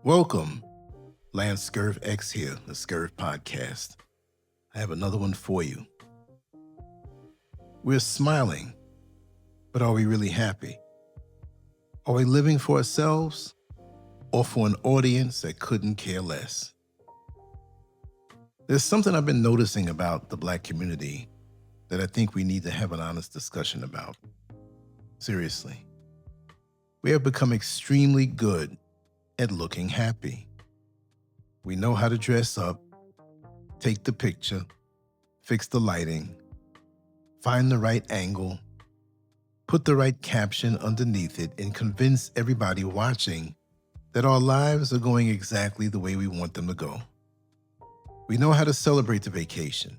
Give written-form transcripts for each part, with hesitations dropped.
Welcome, LanceScurvX here, the Scurv podcast. I have another one for you. We're smiling, but are we really happy? Are we living for ourselves or for an audience that couldn't care less? There's something I've been noticing about the Black community that I think we need to have an honest discussion about. Seriously. We have become extremely good at looking happy. We know how to dress up, take the picture, fix the lighting, find the right angle, put the right caption underneath it, and convince everybody watching that our lives are going exactly the way we want them to go. We know how to celebrate the vacation,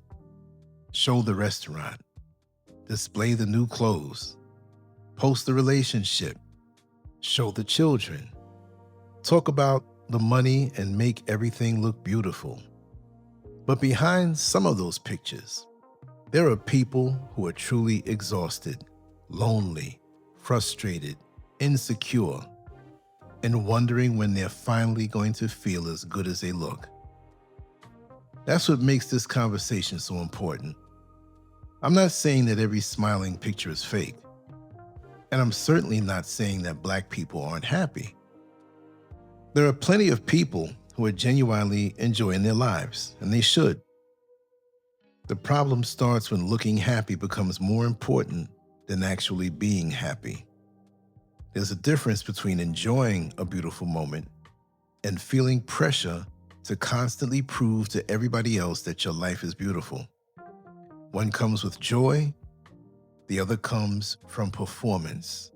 show the restaurant, display the new clothes, post the relationship, show the children, talk about the money and make everything look beautiful. But behind some of those pictures, there are people who are truly exhausted, lonely, frustrated, insecure, and wondering when they're finally going to feel as good as they look. That's what makes this conversation so important. I'm not saying that every smiling picture is fake, and I'm certainly not saying that Black people aren't happy. There are plenty of people who are genuinely enjoying their lives, and they should. The problem starts when looking happy becomes more important than actually being happy. There's a difference between enjoying a beautiful moment and feeling pressure to constantly prove to everybody else that your life is beautiful. One comes with joy, the other comes from performance.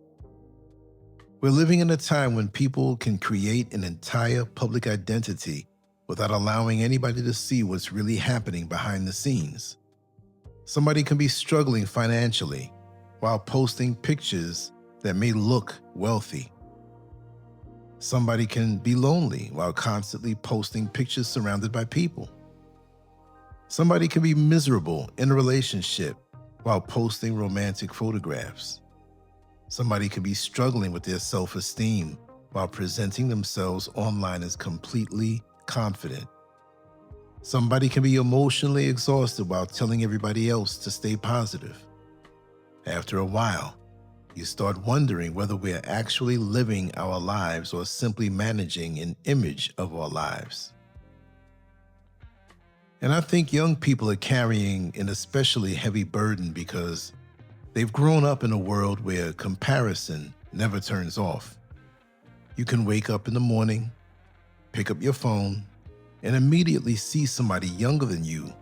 We're living in a time when people can create an entire public identity without allowing anybody to see what's really happening behind the scenes. Somebody can be struggling financially while posting pictures that may look wealthy. Somebody can be lonely while constantly posting pictures surrounded by people. Somebody can be miserable in a relationship while posting romantic photographs. Somebody can be struggling with their self-esteem while presenting themselves online as completely confident. Somebody can be emotionally exhausted while telling everybody else to stay positive. After a while, you start wondering whether we are actually living our lives or simply managing an image of our lives. And I think young people are carrying an especially heavy burden because they've grown up in a world where comparison never turns off. You can wake up in the morning, pick up your phone, and immediately see somebody younger than you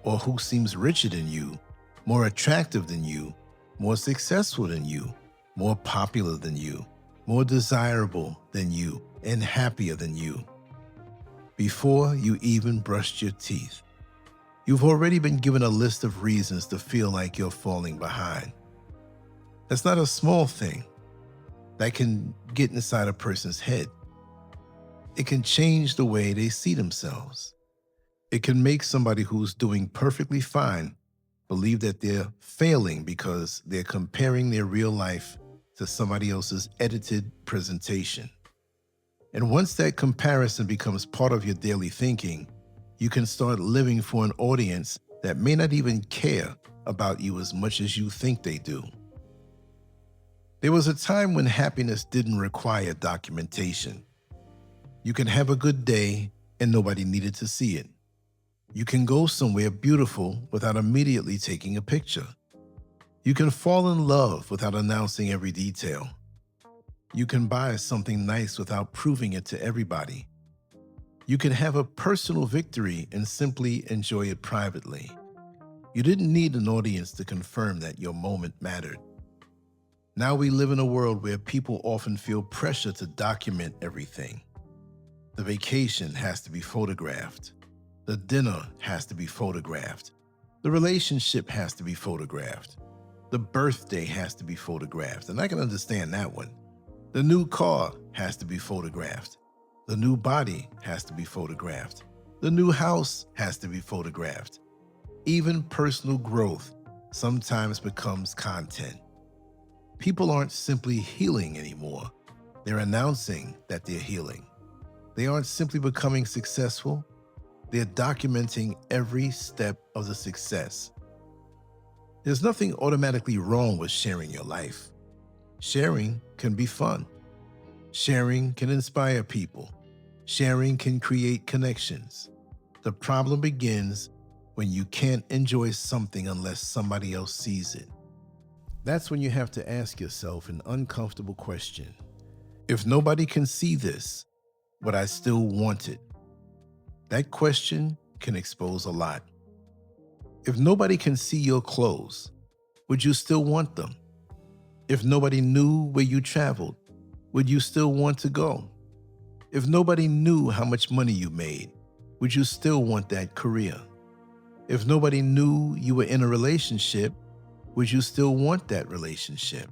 or who seems richer than you, more attractive than you, more successful than you, more popular than you, more desirable than you, and happier than you. Before you even brushed your teeth, you've already been given a list of reasons to feel like you're falling behind. That's not a small thing. That can get inside a person's head. It can change the way they see themselves. It can make somebody who's doing perfectly fine believe that they're failing because they're comparing their real life to somebody else's edited presentation. And once that comparison becomes part of your daily thinking, you can start living for an audience that may not even care about you as much as you think they do. There was a time when happiness didn't require documentation. You can have a good day and nobody needed to see it. You can go somewhere beautiful without immediately taking a picture. You can fall in love without announcing every detail. You can buy something nice without proving it to everybody. You can have a personal victory and simply enjoy it privately. You didn't need an audience to confirm that your moment mattered. Now we live in a world where people often feel pressure to document everything. The vacation has to be photographed. The dinner has to be photographed. The relationship has to be photographed. The birthday has to be photographed, and I can understand that one. The new car has to be photographed. The new body has to be photographed. The new house has to be photographed. Even personal growth sometimes becomes content. People aren't simply healing anymore. They're announcing that they're healing. They aren't simply becoming successful, they're documenting every step of the success. There's nothing automatically wrong with sharing your life. Sharing can be fun. Sharing can inspire people. Sharing can create connections. The problem begins when you can't enjoy something unless somebody else sees it. That's when you have to ask yourself an uncomfortable question. If nobody can see this, would I still want it? That question can expose a lot. If nobody can see your clothes, would you still want them? If nobody knew where you traveled, would you still want to go? If nobody knew how much money you made, would you still want that career? If nobody knew you were in a relationship, would you still want that relationship?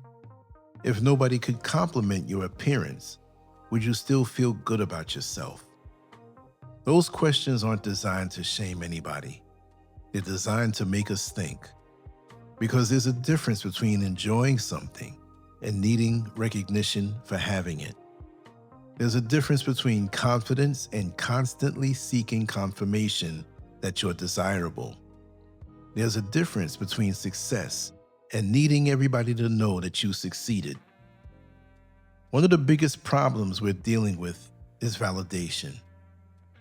If nobody could compliment your appearance, would you still feel good about yourself? Those questions aren't designed to shame anybody. They're designed to make us think. Because there's a difference between enjoying something and needing recognition for having it. There's a difference between confidence and constantly seeking confirmation that you're desirable. There's a difference between success and needing everybody to know that you succeeded. One of the biggest problems we're dealing with is validation.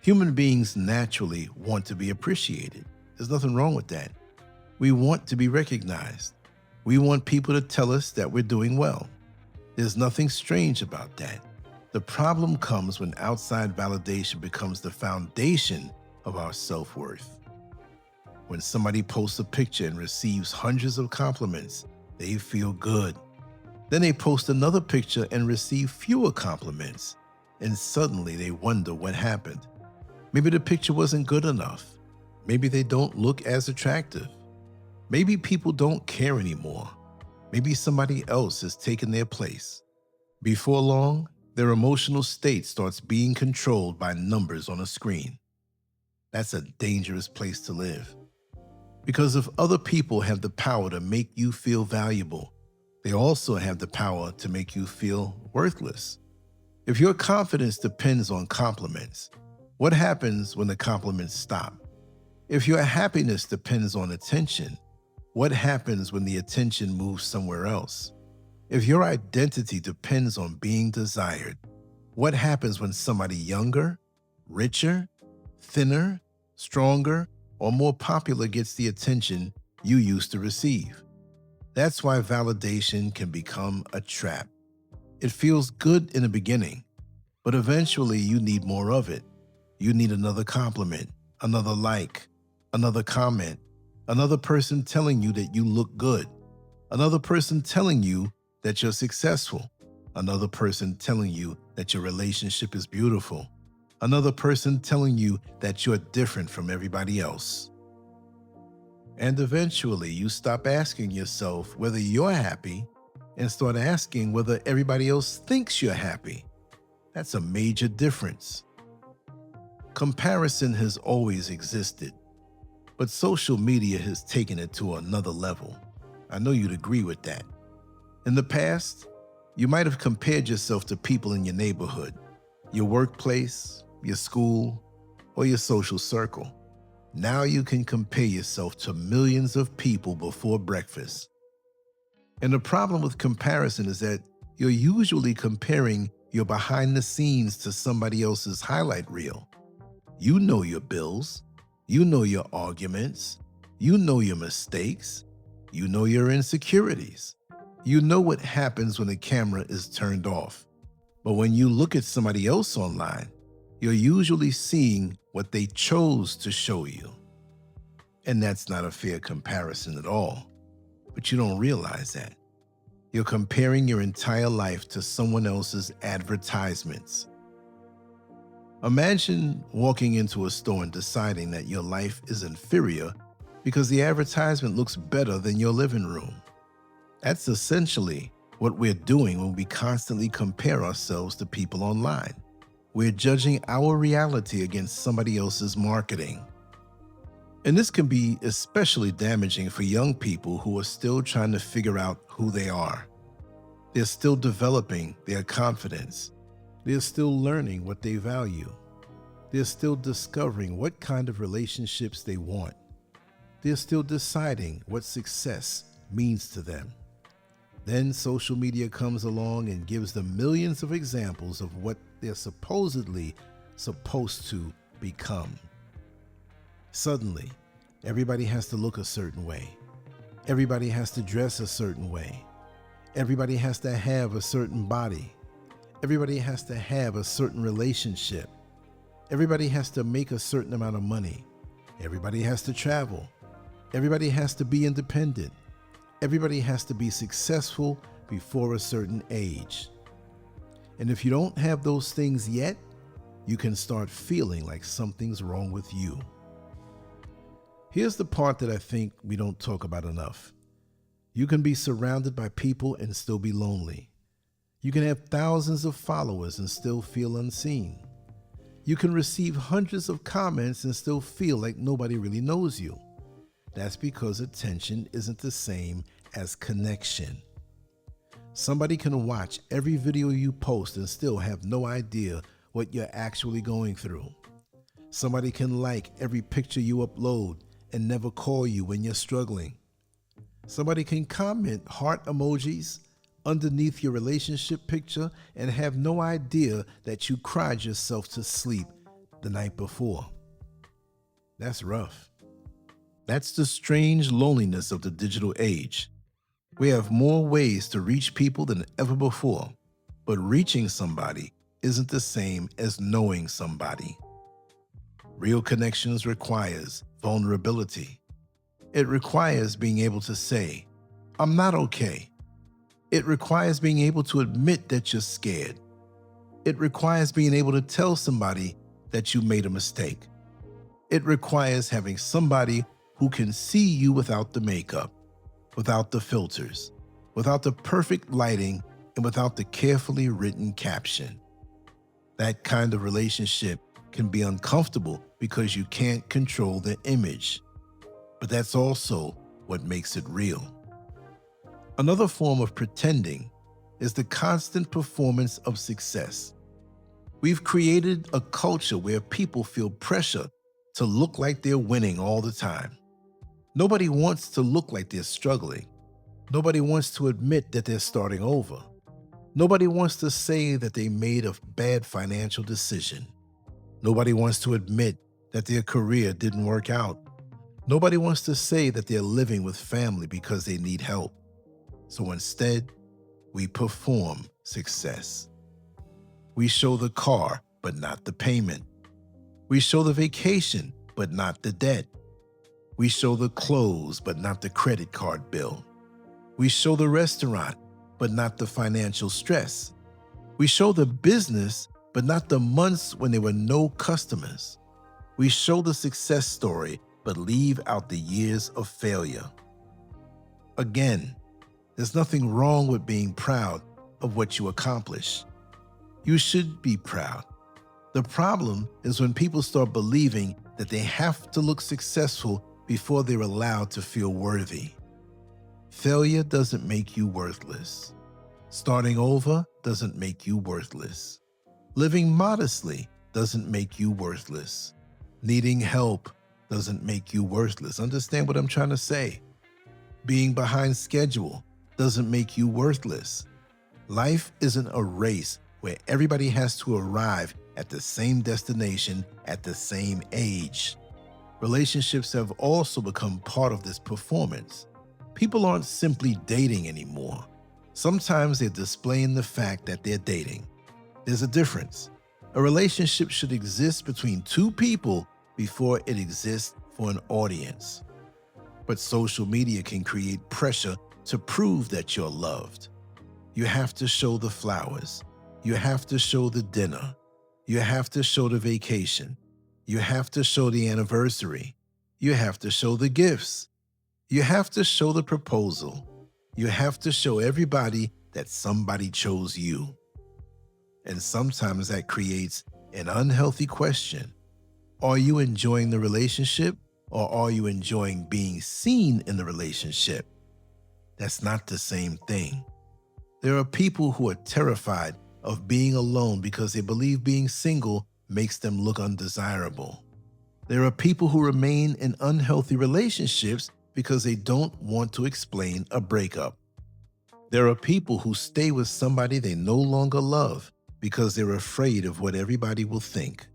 Human beings naturally want to be appreciated. There's nothing wrong with that. We want to be recognized. We want people to tell us that we're doing well. There's nothing strange about that. The problem comes when outside validation becomes the foundation of our self-worth. When somebody posts a picture and receives hundreds of compliments, they feel good. Then they post another picture and receive fewer compliments, and suddenly they wonder what happened. Maybe the picture wasn't good enough. Maybe they don't look as attractive. Maybe people don't care anymore. Maybe somebody else has taken their place. Before long, their emotional state starts being controlled by numbers on a screen. That's a dangerous place to live. Because if other people have the power to make you feel valuable, they also have the power to make you feel worthless. If your confidence depends on compliments, what happens when the compliments stop? If your happiness depends on attention, what happens when the attention moves somewhere else? If your identity depends on being desired, what happens when somebody younger, richer, thinner, stronger, or more popular gets the attention you used to receive? That's why validation can become a trap. It feels good in the beginning, but eventually you need more of it. You need another compliment, another like, another comment, another person telling you that you look good, another person telling you that you're successful, another person telling you that your relationship is beautiful, another person telling you that you're different from everybody else. And eventually you stop asking yourself whether you're happy and start asking whether everybody else thinks you're happy. That's a major difference. Comparison has always existed, but social media has taken it to another level. I know you'd agree with that. In the past, you might have compared yourself to people in your neighborhood, your workplace, your school, or your social circle. Now you can compare yourself to millions of people before breakfast. And the problem with comparison is that you're usually comparing your behind the scenes to somebody else's highlight reel. You know your bills, you know your arguments, you know your mistakes, you know your insecurities. You know what happens when the camera is turned off. But when you look at somebody else online, you're usually seeing what they chose to show you. And that's not a fair comparison at all. But you don't realize that. You're comparing your entire life to someone else's advertisements. Imagine walking into a store and deciding that your life is inferior because the advertisement looks better than your living room. That's essentially what we're doing when we constantly compare ourselves to people online. We're judging our reality against somebody else's marketing. And this can be especially damaging for young people who are still trying to figure out who they are. They're still developing their confidence. They're still learning what they value. They're still discovering what kind of relationships they want. They're still deciding what success means to them. Then social media comes along and gives them millions of examples of what they're supposedly supposed to become. Suddenly, everybody has to look a certain way. Everybody has to dress a certain way. Everybody has to have a certain body. Everybody has to have a certain relationship. Everybody has to make a certain amount of money. Everybody has to travel. Everybody has to be independent. Everybody has to be successful before a certain age. And if you don't have those things yet, you can start feeling like something's wrong with you. Here's the part that I think we don't talk about enough. You can be surrounded by people and still be lonely. You can have thousands of followers and still feel unseen. You can receive hundreds of comments and still feel like nobody really knows you. That's because attention isn't the same as connection. Somebody can watch every video you post and still have no idea what you're actually going through. Somebody can like every picture you upload and never call you when you're struggling. Somebody can comment heart emojis underneath your relationship picture and have no idea that you cried yourself to sleep the night before. That's rough. That's the strange loneliness of the digital age. We have more ways to reach people than ever before, but reaching somebody isn't the same as knowing somebody. Real connections requires vulnerability. It requires being able to say, "I'm not okay." It requires being able to admit that you're scared. It requires being able to tell somebody that you made a mistake. It requires having somebody who can see you without the makeup, without the filters, without the perfect lighting, and without the carefully written caption. That kind of relationship can be uncomfortable because you can't control the image. But that's also what makes it real. Another form of pretending is the constant performance of success. We've created a culture where people feel pressure to look like they're winning all the time. Nobody wants to look like they're struggling. Nobody wants to admit that they're starting over. Nobody wants to say that they made a bad financial decision. Nobody wants to admit that their career didn't work out. Nobody wants to say that they're living with family because they need help. So instead, we perform success. We show the car, but not the payment. We show the vacation, but not the debt. We show the clothes, but not the credit card bill. We show the restaurant, but not the financial stress. We show the business, but not the months when there were no customers. We show the success story, but leave out the years of failure. Again, there's nothing wrong with being proud of what you accomplish. You should be proud. The problem is when people start believing that they have to look successful before they're allowed to feel worthy. Failure doesn't make you worthless. Starting over doesn't make you worthless. Living modestly doesn't make you worthless. Needing help doesn't make you worthless. Understand what I'm trying to say? Being behind schedule doesn't make you worthless. Life isn't a race where everybody has to arrive at the same destination at the same age. Relationships have also become part of this performance. People aren't simply dating anymore. Sometimes they're displaying the fact that they're dating. There's a difference. A relationship should exist between two people before it exists for an audience. But social media can create pressure to prove that you're loved. You have to show the flowers. You have to show the dinner. You have to show the vacation. You have to show the anniversary. You have to show the gifts. You have to show the proposal. You have to show everybody that somebody chose you. And sometimes that creates an unhealthy question. Are you enjoying the relationship, or are you enjoying being seen in the relationship? That's not the same thing. There are people who are terrified of being alone because they believe being single makes them look undesirable. There are people who remain in unhealthy relationships because they don't want to explain a breakup. There are people who stay with somebody they no longer love because they're afraid of what everybody will think.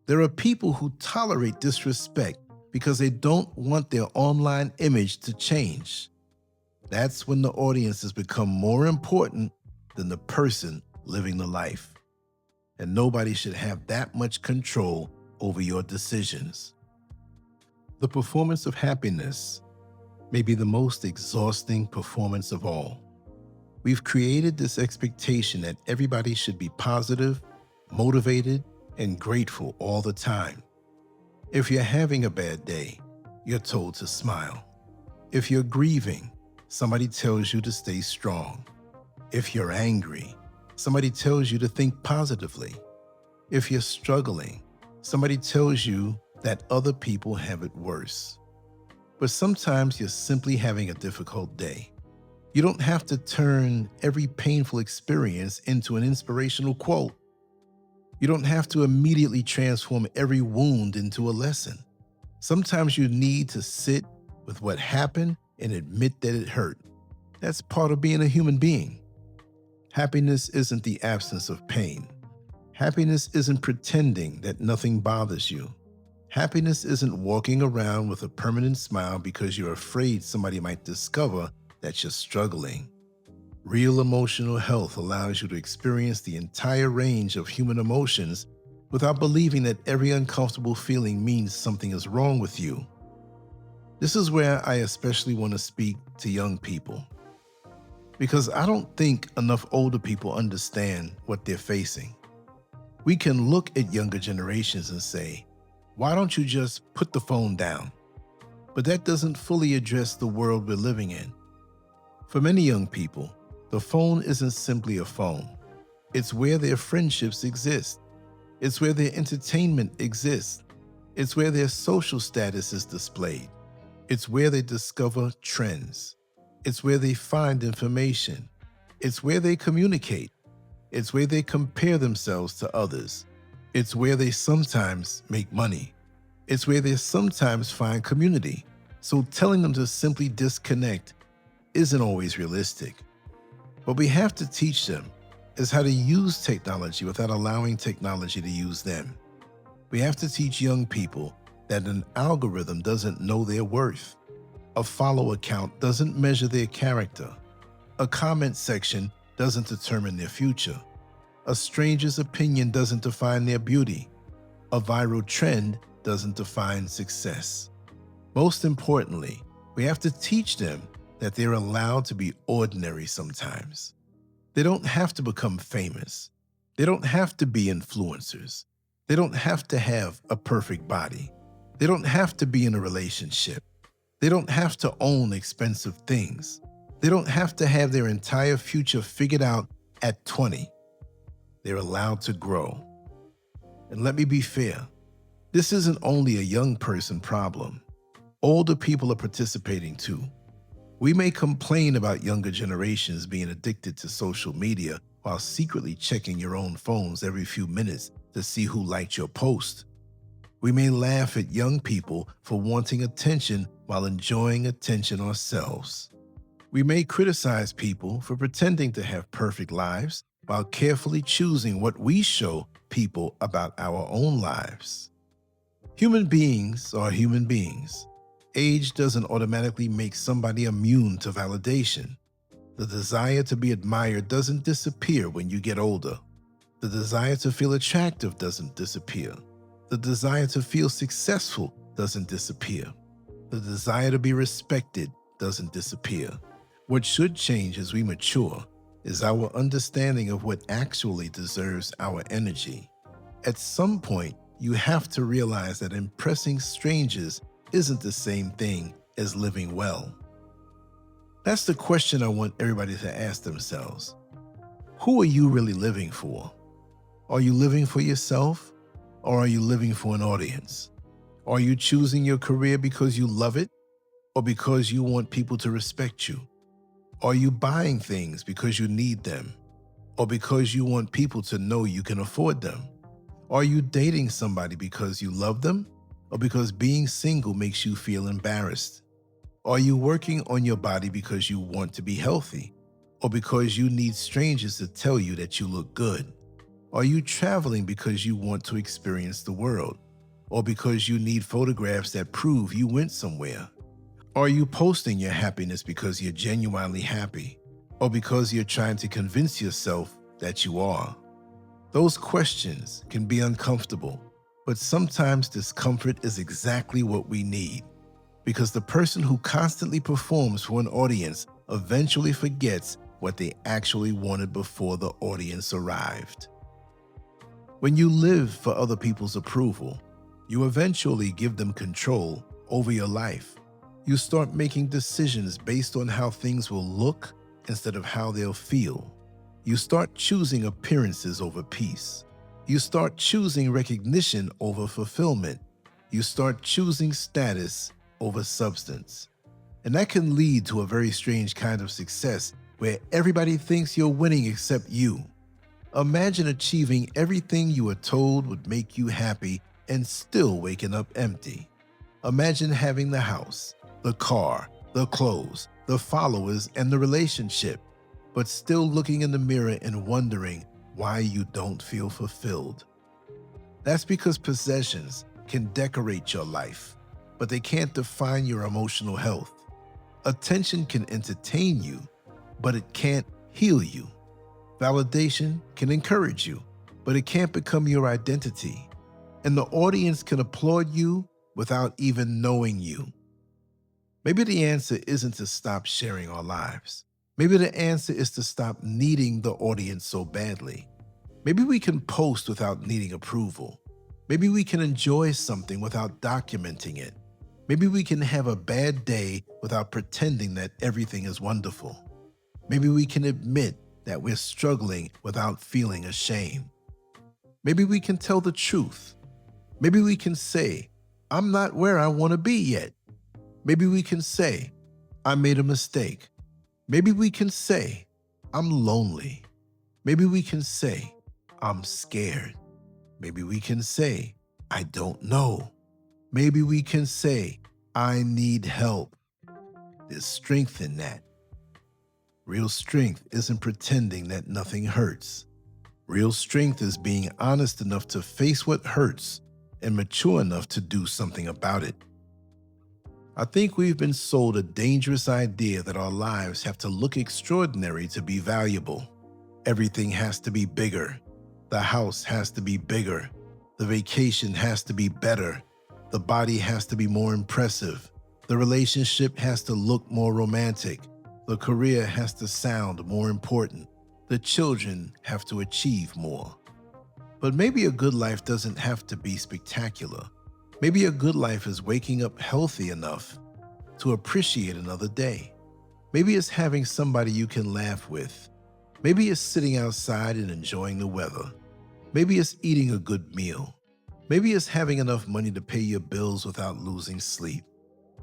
There are people who tolerate disrespect because they don't want their online image to change. That's when the audience has become more important than the person living the life. And nobody should have that much control over your decisions. The performance of happiness may be the most exhausting performance of all. We've created this expectation that everybody should be positive, motivated, and grateful all the time. If you're having a bad day, you're told to smile. If you're grieving, somebody tells you to stay strong. If you're angry, somebody tells you to think positively. If you're struggling, somebody tells you that other people have it worse. But sometimes you're simply having a difficult day. You don't have to turn every painful experience into an inspirational quote. You don't have to immediately transform every wound into a lesson. Sometimes you need to sit with what happened and admit that it hurt. That's part of being a human being. Happiness isn't the absence of pain. Happiness isn't pretending that nothing bothers you. Happiness isn't walking around with a permanent smile because you're afraid somebody might discover that you're struggling. Real emotional health allows you to experience the entire range of human emotions without believing that every uncomfortable feeling means something is wrong with you. This is where I especially want to speak to young people, because I don't think enough older people understand what they're facing. We can look at younger generations and say, why don't you just put the phone down? But that doesn't fully address the world we're living in. For many young people, the phone isn't simply a phone. It's where their friendships exist. It's where their entertainment exists. It's where their social status is displayed. It's where they discover trends. It's where they find information. It's where they communicate. It's where they compare themselves to others. It's where they sometimes make money. It's where they sometimes find community. So telling them to simply disconnect isn't always realistic. What we have to teach them is how to use technology without allowing technology to use them. We have to teach young people that an algorithm doesn't know their worth. A follow account doesn't measure their character. A comment section doesn't determine their future. A stranger's opinion doesn't define their beauty. A viral trend doesn't define success. Most importantly, we have to teach them that they're allowed to be ordinary sometimes. They don't have to become famous. They don't have to be influencers. They don't have to have a perfect body. They don't have to be in a relationship. They don't have to own expensive things. They don't have to have their entire future figured out at 20. They're allowed to grow. And let me be fair, this isn't only a young person problem. Older people are participating too. We may complain about younger generations being addicted to social media while secretly checking your own phones every few minutes to see who liked your post. We may laugh at young people for wanting attention while enjoying attention ourselves. We may criticize people for pretending to have perfect lives while carefully choosing what we show people about our own lives. Human beings are human beings. Age doesn't automatically make somebody immune to validation. The desire to be admired doesn't disappear when you get older. The desire to feel attractive doesn't disappear. The desire to feel successful doesn't disappear. The desire to be respected doesn't disappear. What should change as we mature is our understanding of what actually deserves our energy. At some point, you have to realize that impressing strangers isn't the same thing as living well. That's the question I want everybody to ask themselves. Who are you really living for? Are you living for yourself, or are you living for an audience? Are you choosing your career because you love it, or because you want people to respect you? Are you buying things because you need them, or because you want people to know you can afford them? Are you dating somebody because you love them or because being single makes you feel embarrassed? Are you working on your body because you want to be healthy or because you need strangers to tell you that you look good? Are you traveling because you want to experience the world or because you need photographs that prove you went somewhere? Are you posting your happiness because you're genuinely happy or because you're trying to convince yourself that you are? Those questions can be uncomfortable, but sometimes discomfort is exactly what we need, because the person who constantly performs for an audience eventually forgets what they actually wanted before the audience arrived. When you live for other people's approval, you eventually give them control over your life. You start making decisions based on how things will look instead of how they'll feel. You start choosing appearances over peace. You start choosing recognition over fulfillment. You start choosing status over substance. And that can lead to a very strange kind of success where everybody thinks you're winning except you. Imagine achieving everything you were told would make you happy and still waking up empty. Imagine having the house, the car, the clothes, the followers, and the relationship, but still looking in the mirror and wondering why you don't feel fulfilled. That's because possessions can decorate your life, but they can't define your emotional health. Attention can entertain you, but it can't heal you. Validation can encourage you, but it can't become your identity. And the audience can applaud you without even knowing you. Maybe the answer isn't to stop sharing our lives. Maybe the answer is to stop needing the audience so badly. Maybe we can post without needing approval. Maybe we can enjoy something without documenting it. Maybe we can have a bad day without pretending that everything is wonderful. Maybe we can admit that we're struggling without feeling ashamed. Maybe we can tell the truth. Maybe we can say, I'm not where I want to be yet. Maybe we can say, I made a mistake. Maybe we can say, I'm lonely. Maybe we can say, I'm scared. Maybe we can say, I don't know. Maybe we can say, I need help. There's strength in that. Real strength isn't pretending that nothing hurts. Real strength is being honest enough to face what hurts and mature enough to do something about it. I think we've been sold a dangerous idea that our lives have to look extraordinary to be valuable. Everything has to be bigger. The house has to be bigger. The vacation has to be better. The body has to be more impressive. The relationship has to look more romantic. The career has to sound more important. The children have to achieve more. But maybe a good life doesn't have to be spectacular. Maybe a good life is waking up healthy enough to appreciate another day. Maybe it's having somebody you can laugh with. Maybe it's sitting outside and enjoying the weather. Maybe it's eating a good meal. Maybe it's having enough money to pay your bills without losing sleep.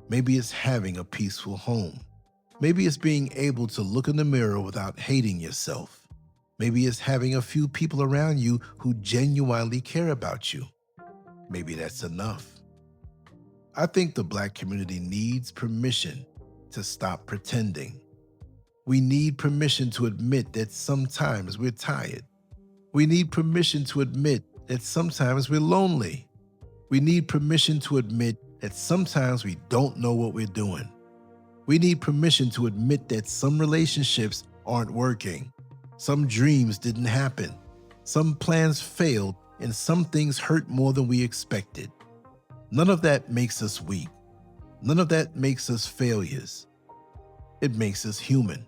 Maybe it's having a peaceful home. Maybe it's being able to look in the mirror without hating yourself. Maybe it's having a few people around you who genuinely care about you. Maybe that's enough. I think the Black community needs permission to stop pretending. We need permission to admit that sometimes we're tired. We need permission to admit that sometimes we're lonely. We need permission to admit that sometimes we don't know what we're doing. We need permission to admit that some relationships aren't working. Some dreams didn't happen. Some plans failed, and some things hurt more than we expected. None of that makes us weak. None of that makes us failures. It makes us human.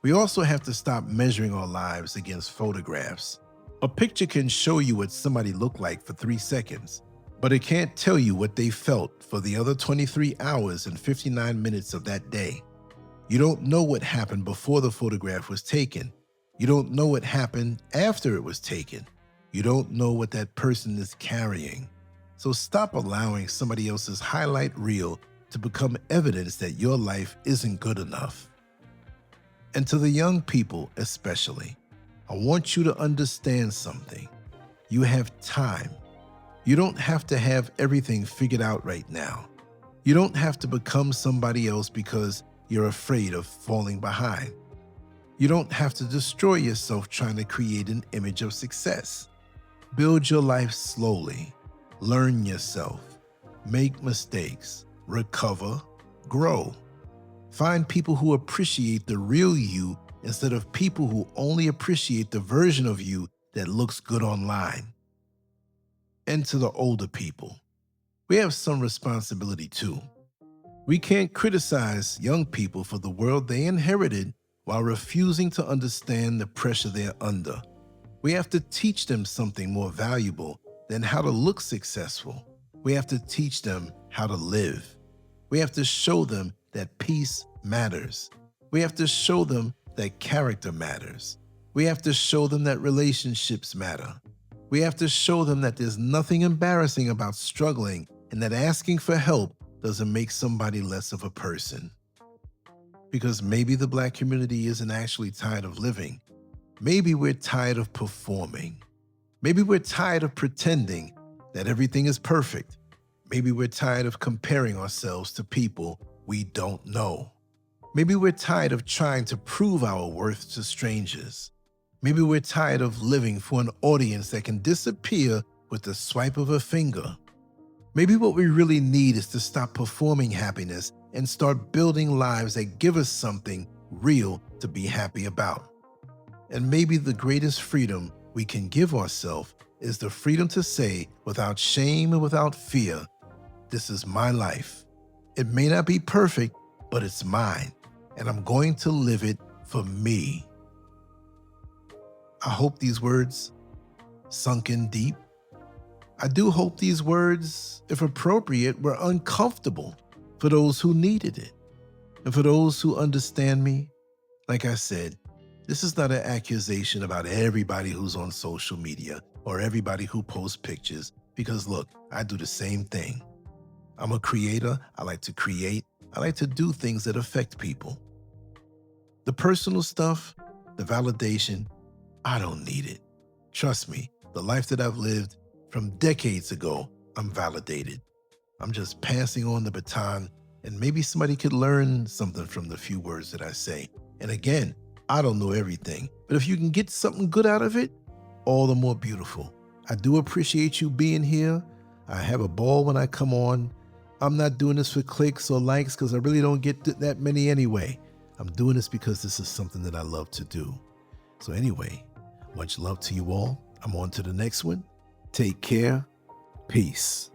We also have to stop measuring our lives against photographs. A picture can show you what somebody looked like for 3 seconds, but it can't tell you what they felt for the other 23 hours and 59 minutes of that day. You don't know what happened before the photograph was taken. You don't know what happened after it was taken. You don't know what that person is carrying. So stop allowing somebody else's highlight reel to become evidence that your life isn't good enough. And to the young people especially, I want you to understand something. You have time. You don't have to have everything figured out right now. You don't have to become somebody else because you're afraid of falling behind. You don't have to destroy yourself trying to create an image of success. Build your life slowly. Learn yourself. Make mistakes. Recover. Grow. Find people who appreciate the real you instead of people who only appreciate the version of you that looks good online. And to the older people, we have some responsibility too. We can't criticize young people for the world they inherited while refusing to understand the pressure they're under. We have to teach them something more valuable than how to look successful. We have to teach them how to live. We have to show them that peace matters. We have to show them that character matters. We have to show them that relationships matter. We have to show them that there's nothing embarrassing about struggling and that asking for help doesn't make somebody less of a person. Because maybe the Black community isn't actually tired of living. Maybe we're tired of performing. Maybe we're tired of pretending that everything is perfect. Maybe we're tired of comparing ourselves to people we don't know. Maybe we're tired of trying to prove our worth to strangers. Maybe we're tired of living for an audience that can disappear with the swipe of a finger. Maybe what we really need is to stop performing happiness and start building lives that give us something real to be happy about. And maybe the greatest freedom we can give ourselves is the freedom to say, without shame and without fear, this is my life. It may not be perfect, but it's mine, and I'm going to live it for me. I hope these words sunk in deep. I do hope these words, if appropriate, were uncomfortable for those who needed it. And for those who understand me, like I said, this is not an accusation about everybody who's on social media or everybody who posts pictures, because look, I do the same thing. I'm a creator. I like to create. I like to do things that affect people. The personal stuff, the validation, I don't need it. Trust me, the life that I've lived from decades ago, I'm validated. I'm just passing on the baton, and maybe somebody could learn something from the few words that I say. And again, I don't know everything, but if you can get something good out of it, all the more beautiful. I do appreciate you being here. I have a ball when I come on. I'm not doing this for clicks or likes because I really don't get that many anyway. I'm doing this because this is something that I love to do. So anyway, much love to you all. I'm on to the next one. Take care. Peace.